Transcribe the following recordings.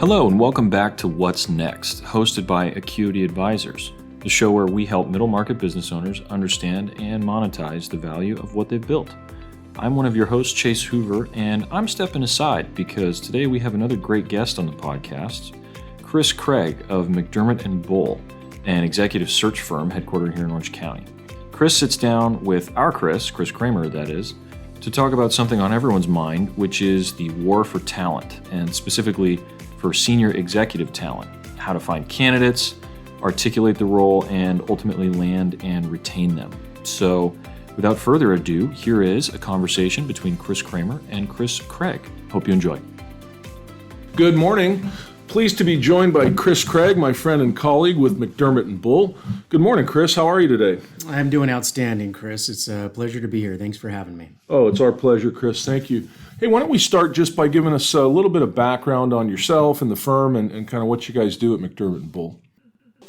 Hello and welcome back to What's Next, hosted by Acuity Advisors, the show where we help middle market business owners understand and monetize the value of what they've built. I'm one of your hosts, Chase Hoover, and I'm stepping aside because today we have another great guest on the podcast, Chris Craig of McDermott Bull, an executive search firm headquartered here in Orange County. Chris sits down with our Chris Kramer that is, to talk about something on everyone's mind, which is the war for talent, and specifically for senior executive talent, how to find candidates, articulate the role, and ultimately land and retain them. So without further ado, here is a conversation between Chris Kramer and Chris Craig. Hope you enjoy. Good morning. Pleased to be joined by Chris Craig, my friend and colleague with McDermott Bull. Good morning, Chris. How are you today? I'm doing outstanding, Chris. It's a pleasure to be here. Thanks for having me. Oh, it's our pleasure, Chris. Thank you. Hey, why don't we start just by giving us a little bit of background on yourself and the firm and kind of what you guys do at McDermott Bull.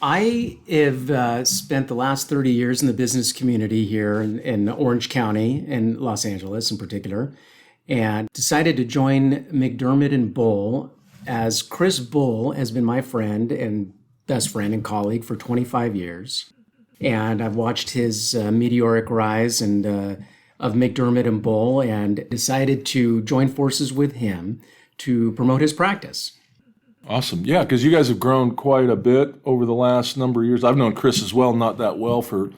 I have spent the last 30 years in the business community here in Orange County, in Los Angeles in particular, and decided to join McDermott Bull as Chris Bull has been my friend and best friend and colleague for 25 years. And I've watched his meteoric rise and of McDermott Bull and decided to join forces with him to promote his practice. Awesome. Yeah, because you guys have grown quite a bit over the last number of years. I've known Chris as well, not that well for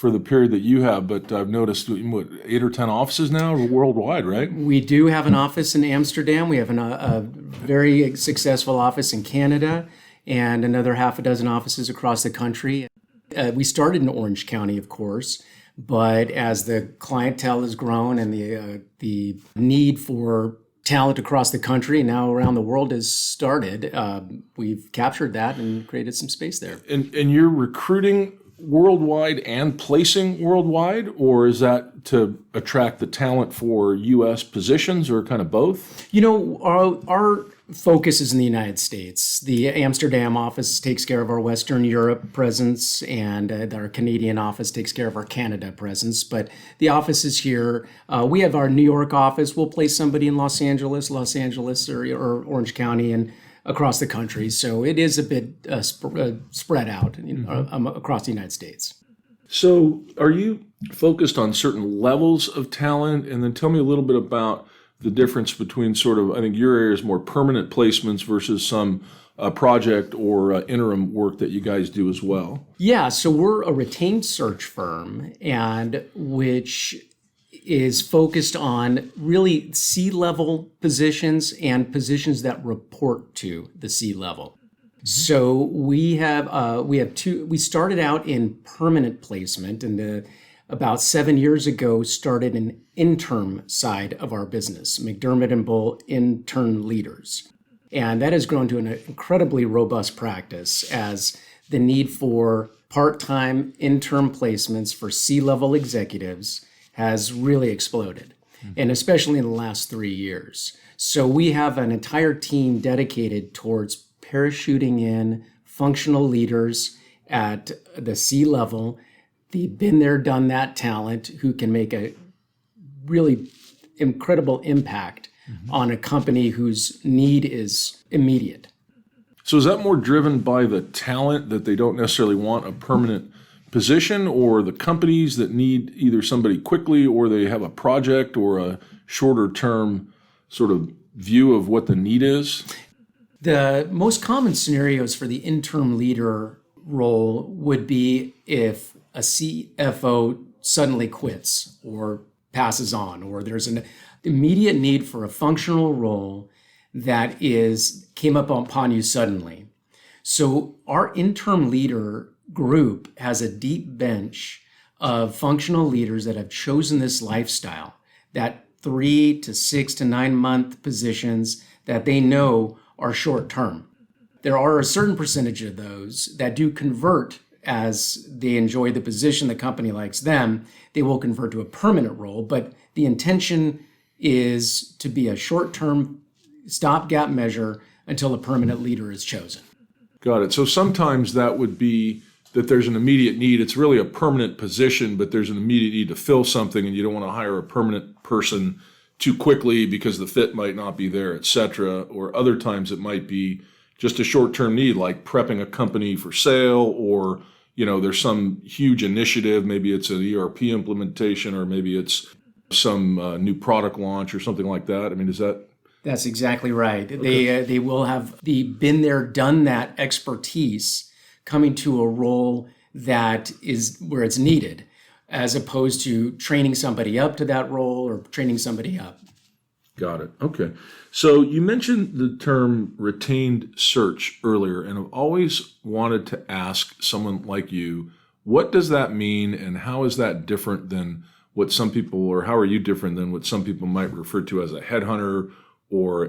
the period that you have, but I've noticed, 8 or 10 offices now worldwide, right? We do have an office in Amsterdam. We have a very successful office in Canada and another half a dozen offices across the country. We started in Orange County, of course, but as the clientele has grown and the need for talent across the country and now around the world has started, we've captured that and created some space there. And you're recruiting worldwide and placing worldwide, or is that to attract the talent for U.S. positions, or kind of both? You know, our focus is in the United States. The Amsterdam office takes care of our Western Europe presence, and our Canadian office takes care of our Canada presence. But the office is here. We have our New York office. We'll place somebody in Los Angeles, or Orange County, and across the country. So it is a bit spread out across the United States. So are you focused on certain levels of talent? And then tell me a little bit about the difference between sort of, I think your area is more permanent placements versus some project or interim work that you guys do as well. Yeah, so we're a retained search firm, and which is focused on really C-level positions and positions that report to the C-level. So we started out in permanent placement, and about 7 years ago started an interim side of our business, McDermott Bull Intern Leaders. And that has grown to an incredibly robust practice as the need for part-time interim placements for C-level executives has really exploded, and especially in the last 3 years. So we have an entire team dedicated towards parachuting in functional leaders at the C-level, the been there, done that talent who can make a really incredible impact on a company whose need is immediate. So is that more driven by the talent that they don't necessarily want a permanent position, or the companies that need either somebody quickly, or they have a project or a shorter term sort of view of what the need is? The most common scenarios for the interim leader role would be if a CFO suddenly quits or passes on, or there's an immediate need for a functional role that came up upon you suddenly. So our interim leader group has a deep bench of functional leaders that have chosen this lifestyle, that 3 to 6 to 9 month positions that they know are short term. There are a certain percentage of those that do convert as they enjoy the position, the company likes them, they will convert to a permanent role, but the intention is to be a short term stopgap measure until a permanent leader is chosen. Got it. So sometimes that would be that there's an immediate need. It's really a permanent position, but there's an immediate need to fill something, and you don't want to hire a permanent person too quickly because the fit might not be there, et cetera. Or other times it might be just a short-term need, like prepping a company for sale, or there's some huge initiative. Maybe it's an ERP implementation, or maybe it's some new product launch or something like that. I mean, is that? That's exactly right. Okay. They will have the been there, done that expertise coming to a role that is where it's needed, as opposed to training somebody up to that role or training somebody up. Got it. Okay. So you mentioned the term retained search earlier, and I've always wanted to ask someone like you, what does that mean, and how is that different than what some people, or how are you different than what some people might refer to as a headhunter, or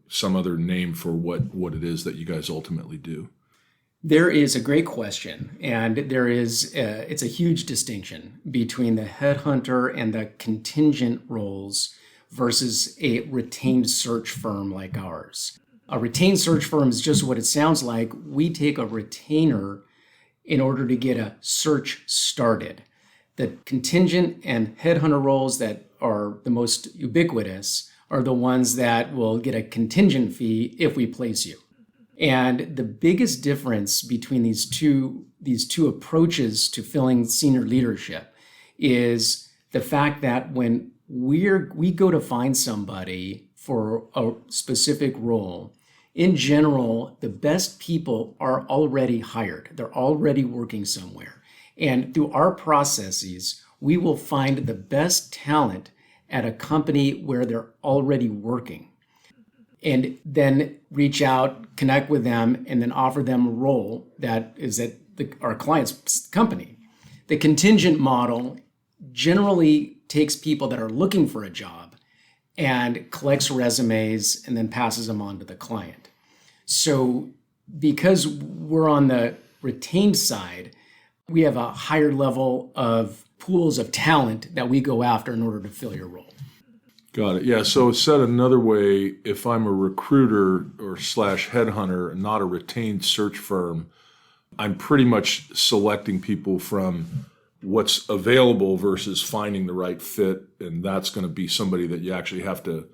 some other name for what it is that you guys ultimately do? There is a great question, and it's a huge distinction between the headhunter and the contingent roles versus a retained search firm like ours. A retained search firm is just what it sounds like. We take a retainer in order to get a search started. The contingent and headhunter roles that are the most ubiquitous are the ones that will get a contingent fee if we place you. And the biggest difference between these two approaches to filling senior leadership is the fact that when we go to find somebody for a specific role, in general, the best people are already hired. They're already working somewhere. And through our processes, we will find the best talent at a company where they're already working, and then reach out, connect with them, and then offer them a role that is at our client's company. The contingent model generally takes people that are looking for a job and collects resumes and then passes them on to the client. So because we're on the retained side, we have a higher level of pools of talent that we go after in order to fill your role. Got it. Yeah. So said another way, if I'm a recruiter or / headhunter, not a retained search firm, I'm pretty much selecting people from what's available versus finding the right fit. And that's going to be somebody that you actually have to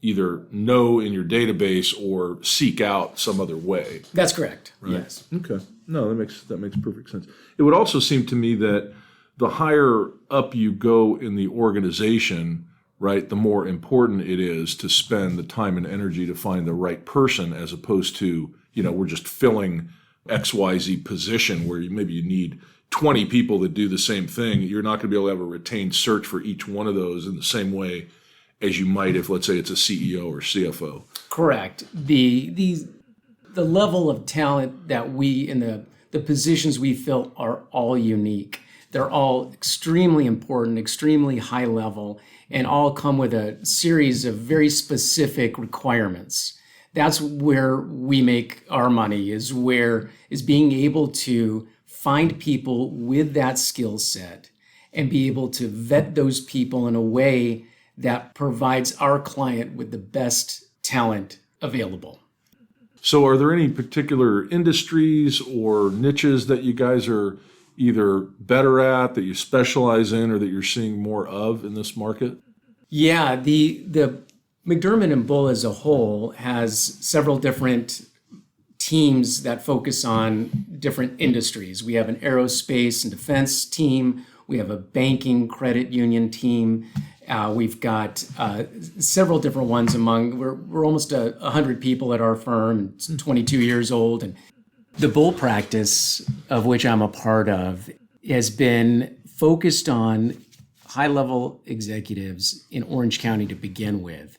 either know in your database or seek out some other way. That's correct. Right? Yes. Okay. No, that makes perfect sense. It would also seem to me that the higher up you go in the organization, right, the more important it is to spend the time and energy to find the right person, as opposed to, we're just filling XYZ position where maybe you need 20 people that do the same thing. You're not going to be able to have a retained search for each one of those in the same way as you might if, let's say, it's a CEO or CFO. Correct. The level of talent that we in the positions we fill are all unique. They're all extremely important, extremely high level, and all come with a series of very specific requirements. That's where we make our money, is being able to find people with that skill set and be able to vet those people in a way that provides our client with the best talent available. So are there any particular industries or niches that you guys are either better at, that you specialize in, or that you're seeing more of in this market? Yeah, the McDermott Bull as a whole has several different teams that focus on different industries. We have an aerospace and defense team. We have a banking credit union team. We've got several different ones we're almost 100 people at our firm. It's 22 years old. And the Bull practice, of which I'm a part of, has been focused on high-level executives in Orange County to begin with.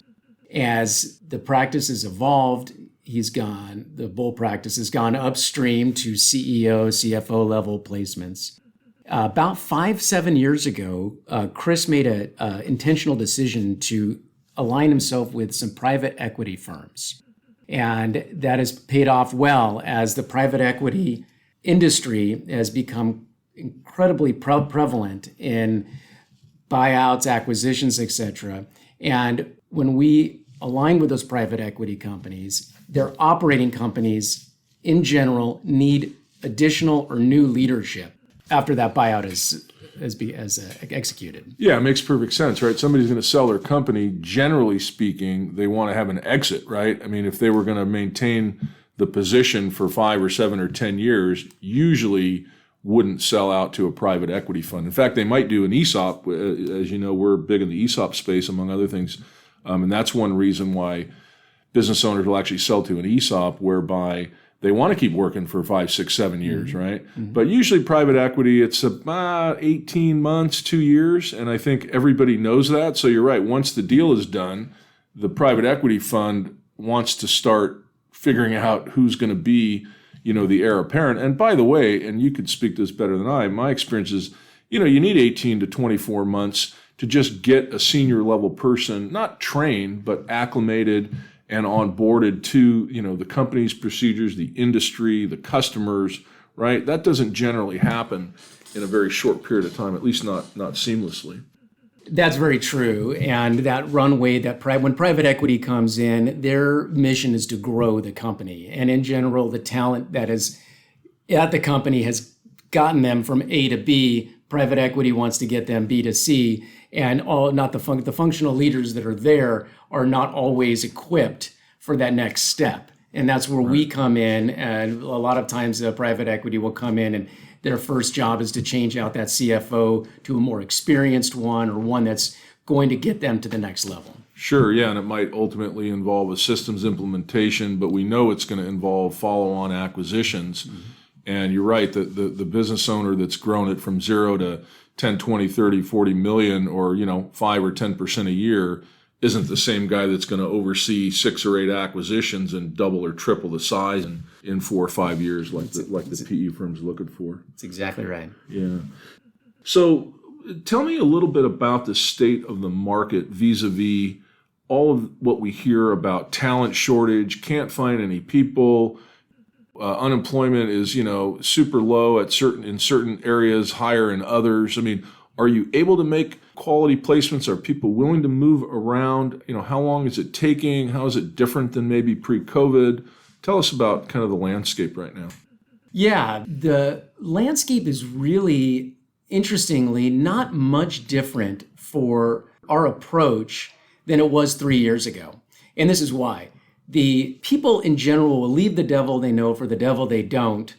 As the practice has evolved, the Bull practice has gone upstream to CEO, CFO level placements. About 5-7 years ago, Chris made an intentional decision to align himself with some private equity firms. And that has paid off well, as the private equity industry has become incredibly prevalent in buyouts, acquisitions, etc. And when we align with those private equity companies, their operating companies in general need additional or new leadership after that buyout executed. Yeah, it makes perfect sense, right? Somebody's going to sell their company. Generally speaking, they want to have an exit, right? I mean, if they were going to maintain the position for 5 or 7 or 10 years, usually wouldn't sell out to a private equity fund. In fact, they might do an ESOP. As you know, we're big in the ESOP space, among other things. And that's one reason why business owners will actually sell to an ESOP, whereby they want to keep working for 5, 6, 7 years, right? But usually private equity, it's about 18 months, 2 years. And I think everybody knows that. So you're right. Once the deal is done, the private equity fund wants to start figuring out who's going to be, the heir apparent. And by the way, and you could speak to this better than I, my experience is, you need 18 to 24 months to just get a senior level person, not trained, but acclimated and onboarded to, the company's procedures, the industry, the customers, right? That doesn't generally happen in a very short period of time, at least not seamlessly. That's very true. And that runway when private equity comes in, their mission is to grow the company. And in general, the talent that is at the company has gotten them from A to B. Private equity wants to get them B to C. And the functional leaders that are there are not always equipped for that next step. And that's where we come in. And a lot of times private equity will come in and their first job is to change out that CFO to a more experienced one, or one that's going to get them to the next level. Sure, yeah, and it might ultimately involve a systems implementation, but we know it's going to involve follow-on acquisitions. And you're right, the business owner that's grown it from 0 to 10, 20, 30, 40 million, or 5 or 10% a year, isn't the same guy that's going to oversee 6 or 8 acquisitions and double or triple the size in 4 or 5 years, like the PE firm's looking for. That's exactly right. Yeah. So tell me a little bit about the state of the market vis-a-vis all of what we hear about talent shortage, can't find any people, unemployment is super low in certain areas, higher in others. I mean, are you able to make quality placements? Are people willing to move around? How long is it taking? How is it different than maybe pre-COVID? Tell us about kind of the landscape right now. Yeah, the landscape is really, interestingly, not much different for our approach than it was 3 years ago. And this is why. The people in general will leave the devil they know for the devil they don't,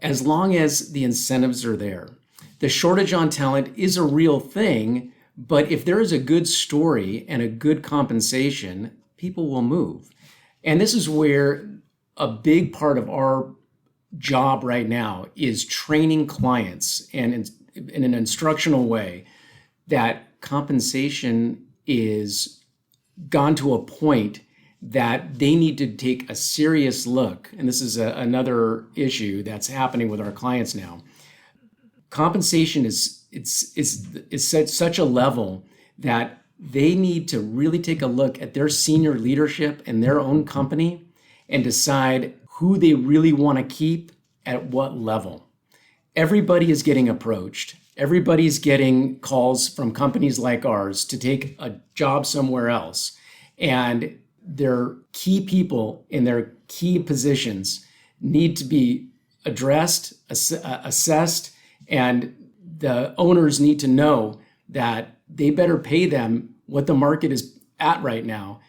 as long as the incentives are there. The shortage on talent is a real thing, but if there is a good story and a good compensation, people will move. And this is where a big part of our job right now is training clients and in an instructional way that compensation is gone to a point that they need to take a serious look. And this is another issue that's happening with our clients now. Compensation is at such a level that they need to really take a look at their senior leadership in their own company and decide who they really want to keep at what level. Everybody is getting approached. Everybody's getting calls from companies like ours to take a job somewhere else. And their key people in their key positions need to be addressed, assessed, and the owners need to know that they better pay them what the market is at right now,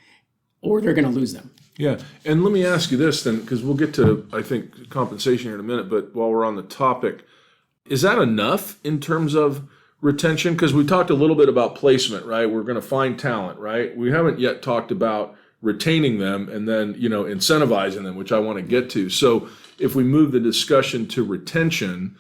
or they're going to lose them. Yeah, and let me ask you this then, because we'll get to, I think, compensation here in a minute, but while we're on the topic, is that enough in terms of retention? Because we talked a little bit about placement, right? We're going to find talent, right? We haven't yet talked about retaining them and then, incentivizing them, which I want to get to. So if we move the discussion to retention,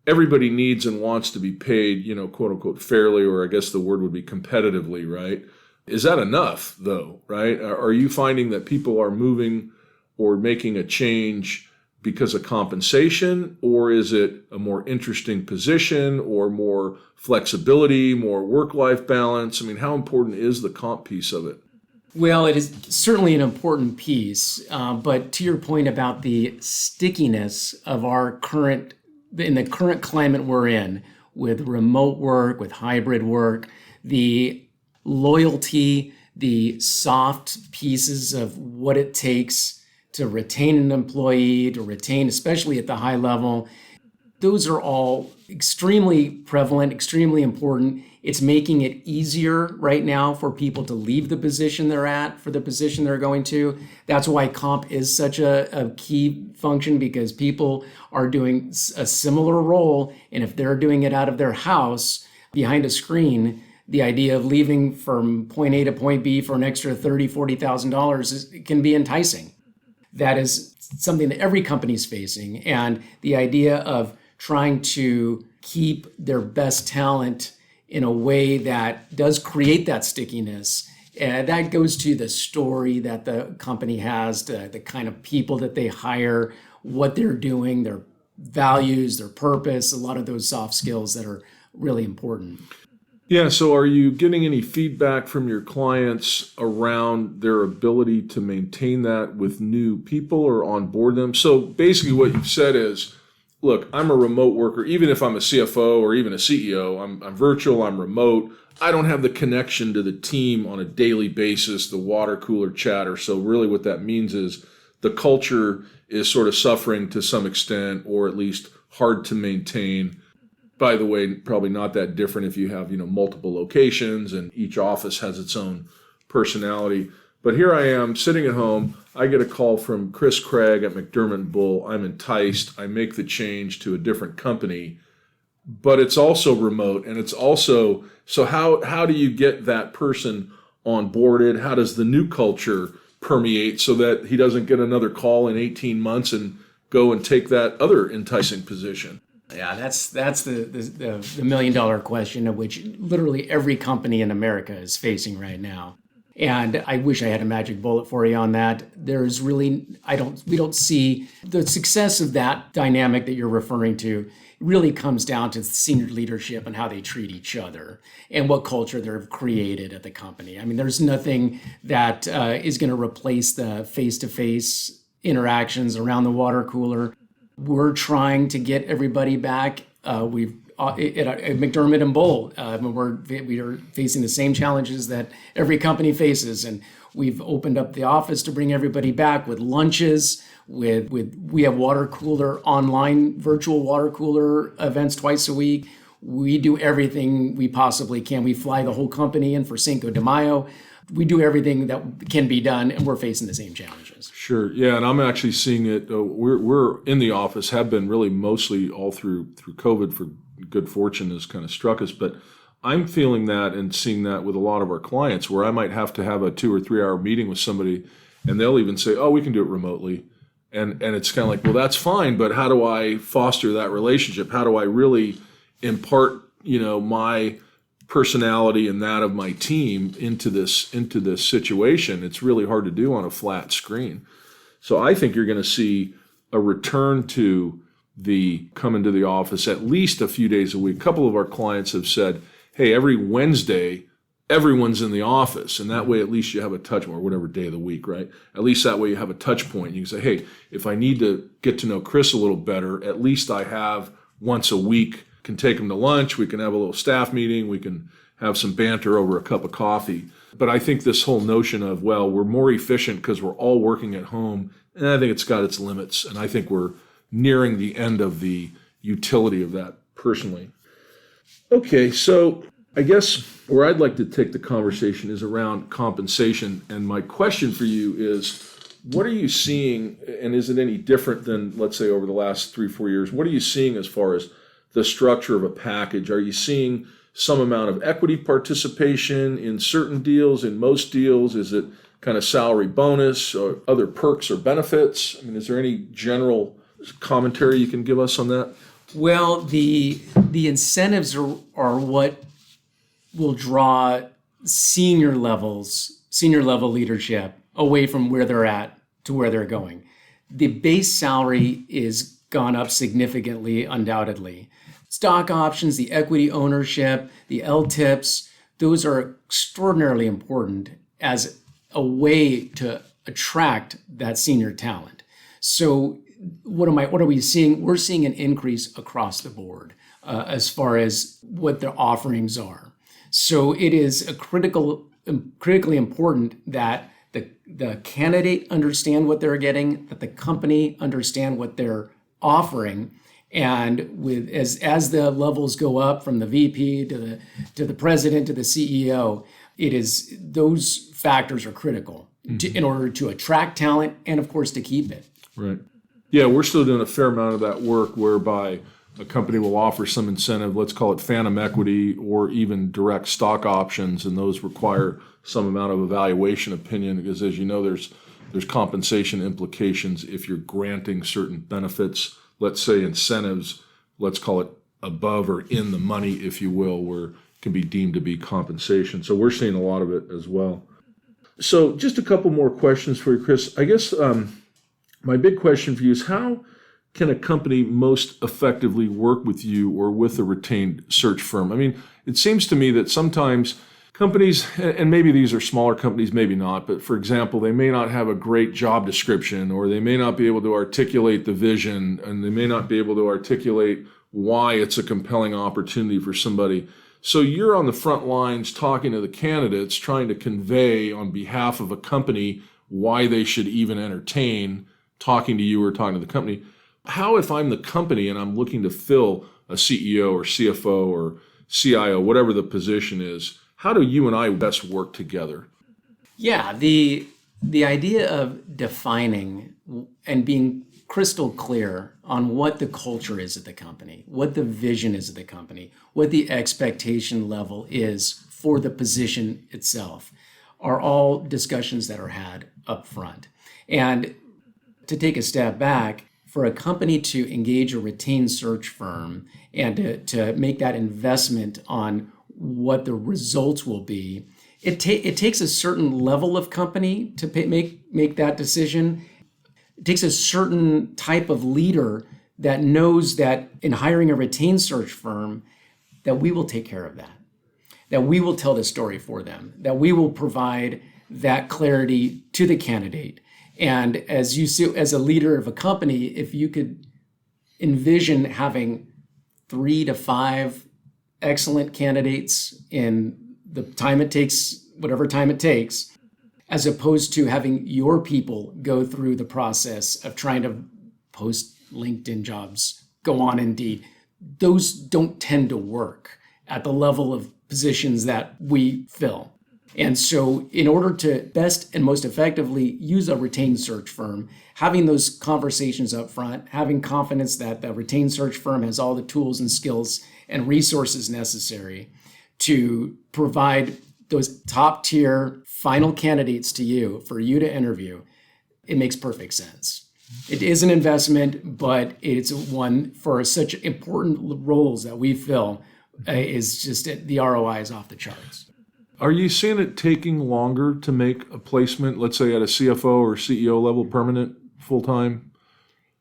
everybody needs and wants to be paid, quote unquote, fairly, or I guess the word would be competitively, right? Is that enough though, right? Are you finding that people are moving or making a change because of compensation, or is it a more interesting position or more flexibility, more work-life balance? I mean, how important is the comp piece of it? Well, it is certainly an important piece, but to your point about the stickiness of in the current climate we're in, with remote work, with hybrid work, the loyalty, the soft pieces of what it takes to retain an employee, to retain, especially at the high level, those are all extremely prevalent, extremely important. It's making it easier right now for people to leave the position they're at for the position they're going to. That's why comp is such a key function, because people are doing a similar role. And if they're doing it out of their house behind a screen, the idea of leaving from point A to point B for an extra $30,000, $40,000 can be enticing. That is something that every company is facing. And the idea of trying to keep their best talent in a way that does create that stickiness, that goes to the story that the company has, the kind of people that they hire, what they're doing, their values, their purpose, a lot of those soft skills that are really important. Yeah, so are you getting any feedback from your clients around their ability to maintain that with new people or onboard them? So basically what you've said is, look, I'm a remote worker. Even if I'm a CFO or even a CEO, I'm virtual, I'm remote. I don't have the connection to the team on a daily basis, the water cooler chatter. So really what that means is the culture is sort of suffering to some extent, or at least hard to maintain. By the way, probably not that different if you have, multiple locations and each office has its own personality. But here I am sitting at home. I get a call from Chris Craig at McDermott Bull. I'm enticed. I make the change to a different company, but it's also remote. And it's also, so how do you get that person onboarded? How does the new culture permeate so that he doesn't get another call in 18 months and go and take that other enticing position? Yeah, that's the million-dollar question, of which literally every company in America is facing right now. And I wish I had a magic bullet for you on that. There's really, we don't see the success of that dynamic that you're referring to. Really comes down to senior leadership and how they treat each other and what culture they've created at the company. I mean, there's nothing that is going to replace the face-to-face interactions around the water cooler. We're trying to get everybody back. We've at McDermott and Bull, we are facing the same challenges that every company faces, and we've opened up the office to bring everybody back with lunches. We have water cooler online, virtual water cooler events twice a week. We do everything we possibly can. We fly the whole company in for Cinco de Mayo. We do everything that can be done, and we're facing the same challenges. Sure. Yeah, and I'm actually seeing it. We're in the office, have been really mostly all through COVID. For good fortune has kind of struck us, but I'm feeling that and seeing that with a lot of our clients, where I might have to have a 2 or 3 hour meeting with somebody, and they'll even say, "Oh, we can do it remotely," and it's kind of like, well, that's fine, but how do I foster that relationship? How do I really impart, my personality and that of my team into this situation? It's really hard to do on a flat screen. So I think you're going to see a return to the come into the office at least a few days a week. A couple of our clients have said, hey, every Wednesday, everyone's in the office. And that way, at least you have a touch, or whatever day of the week, right? At least that way you have a touch point. You can say, hey, if I need to get to know Chris a little better, at least I have once a week, can take him to lunch. We can have a little staff meeting. We can have some banter over a cup of coffee. But I think this whole notion of, well, we're more efficient because we're all working at home, and I think it's got its limits. And I think we're nearing the end of the utility of that personally. Okay, so I guess where I'd like to take the conversation is around compensation. And my question for you is, what are you seeing, and is it any different than, let's say, over the last 3-4 years? What are you seeing as far as the structure of a package? Are you seeing some amount of equity participation in certain deals, in most deals? Is it kind of salary bonus or other perks or benefits? I mean, is there any general commentary you can give us on that? Well, the incentives are what will draw senior level leadership away from where they're at to where they're going. The base salary is gone up significantly, undoubtedly. Stock options, the equity ownership, the LTIPs, those are extraordinarily important as a way to attract that senior talent. So what are we seeing? We're seeing an increase across the board as far as what their offerings are. So it is critically important that the candidate understand what they're getting, that the company understand what they're offering, And as the levels go up from the VP to the president to the CEO, those factors are critical in order to attract talent and, of course, to keep it. Right. Yeah, we're still doing a fair amount of that work whereby a company will offer some incentive, let's call it phantom equity or even direct stock options, and those require some amount of evaluation opinion because, as you know, there's compensation implications if you're granting certain benefits, let's say incentives, let's call it above or in the money, if you will, where it can be deemed to be compensation. So we're seeing a lot of it as well. So just a couple more questions for you, Chris. I guess my big question for you is how can a company most effectively work with you or with a retained search firm? I mean, it seems to me that sometimes companies, and maybe these are smaller companies, maybe not, but for example, they may not have a great job description, or they may not be able to articulate the vision, and they may not be able to articulate why it's a compelling opportunity for somebody. So you're on the front lines talking to the candidates, trying to convey on behalf of a company why they should even entertain talking to you or talking to the company. How, if I'm the company and I'm looking to fill a CEO or CFO or CIO, whatever the position is, how do you and I best work together? Yeah, the idea of defining and being crystal clear on what the culture is at the company, what the vision is of the company, what the expectation level is for the position itself, are all discussions that are had up front. And to take a step back, for a company to engage a retained search firm and to make that investment on what the results will be, it takes a certain level of company to make that decision. It takes a certain type of leader that knows that in hiring a retained search firm, that we will take care of that we will tell the story for them, that we will provide that clarity to the candidate. And as you see, as a leader of a company, if you could envision having 3 to 5 excellent candidates in the time it takes, whatever time it takes, as opposed to having your people go through the process of trying to post LinkedIn jobs, go on Indeed, those don't tend to work at the level of positions that we fill. And so in order to best and most effectively use a retained search firm, having those conversations up front, having confidence that the retained search firm has all the tools and skills and resources necessary to provide those top tier final candidates to you for you to interview, it makes perfect sense. It is an investment, but it's one for such important roles that we fill is just the ROI is off the charts. Are you seeing it taking longer to make a placement, let's say at a CFO or CEO level, permanent, full-time?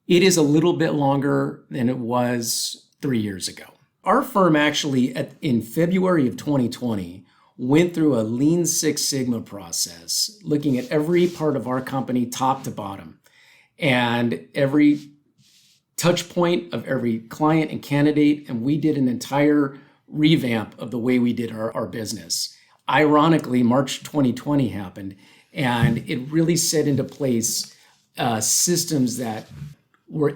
It is a little bit longer than it was 3 years ago. Our firm actually, in February of 2020, went through a Lean Six Sigma process, looking at every part of our company, top to bottom, and every touch point of every client and candidate, and we did an entire revamp of the way we did our business. Ironically, March 2020 happened, and it really set into place systems that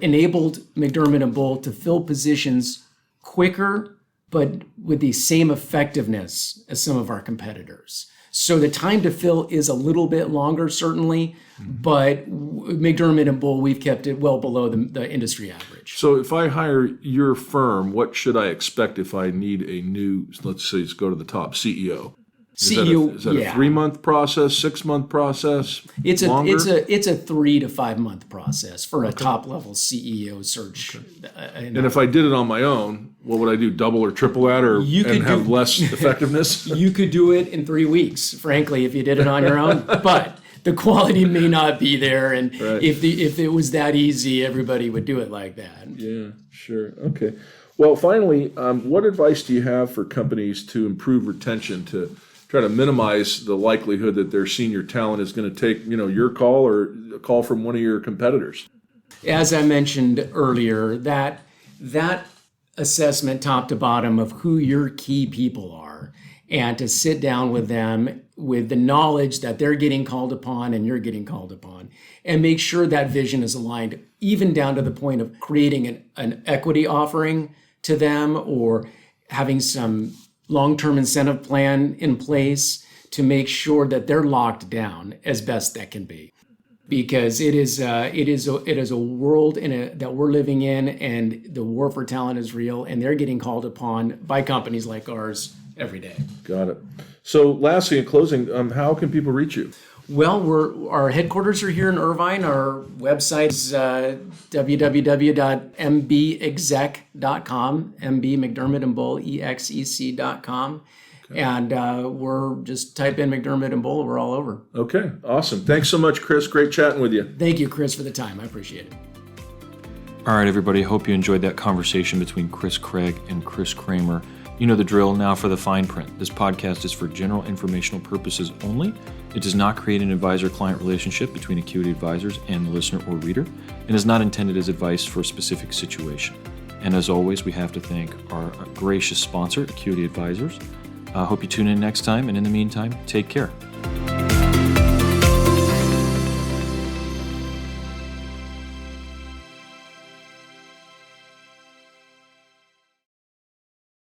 enabled McDermott Bull to fill positions quicker, but with the same effectiveness as some of our competitors. So the time to fill is a little bit longer, certainly, but McDermott Bull, we've kept it well below the industry average. So if I hire your firm, what should I expect if I need a new, let's say, let's go to the top, CEO? Is that a 3-month process, 6-month process? It's longer? a 3 to 5 month process for a top level CEO search. And if I did it on my own, what would I do? Double or triple that, or have less effectiveness? You could do it in 3 weeks, frankly, if you did it on your own. But the quality may not be there, and right. if it was that easy, everybody would do it like that. Yeah, sure. Okay. Well, finally, what advice do you have for companies to improve retention, to try to minimize the likelihood that their senior talent is going to take, your call or a call from one of your competitors? As I mentioned earlier, that assessment top to bottom of who your key people are and to sit down with them with the knowledge that they're getting called upon and you're getting called upon, and make sure that vision is aligned, even down to the point of creating an equity offering to them or having some long-term incentive plan in place to make sure that they're locked down as best that can be. Because it is a world that we're living in, and the war for talent is real, and they're getting called upon by companies like ours every day. Got it. So lastly, in closing, how can people reach you? Well, our headquarters are here in Irvine. Our website is www.mbexec.com, MB McDermott and Bull, EXEC.com. Okay. And we're just type in McDermott and Bull. We're all over. Okay, awesome. Thanks so much, Chris. Great chatting with you. Thank you, Chris, for the time. I appreciate it. All right, everybody. Hope you enjoyed that conversation between Chris Craig and Chris Kramer. You know the drill. Now for the fine print. This podcast is for general informational purposes only. It does not create an advisor-client relationship between Acuity Advisors and the listener or reader, and is not intended as advice for a specific situation. And as always, we have to thank our gracious sponsor, Acuity Advisors. I hope you tune in next time, and in the meantime, take care.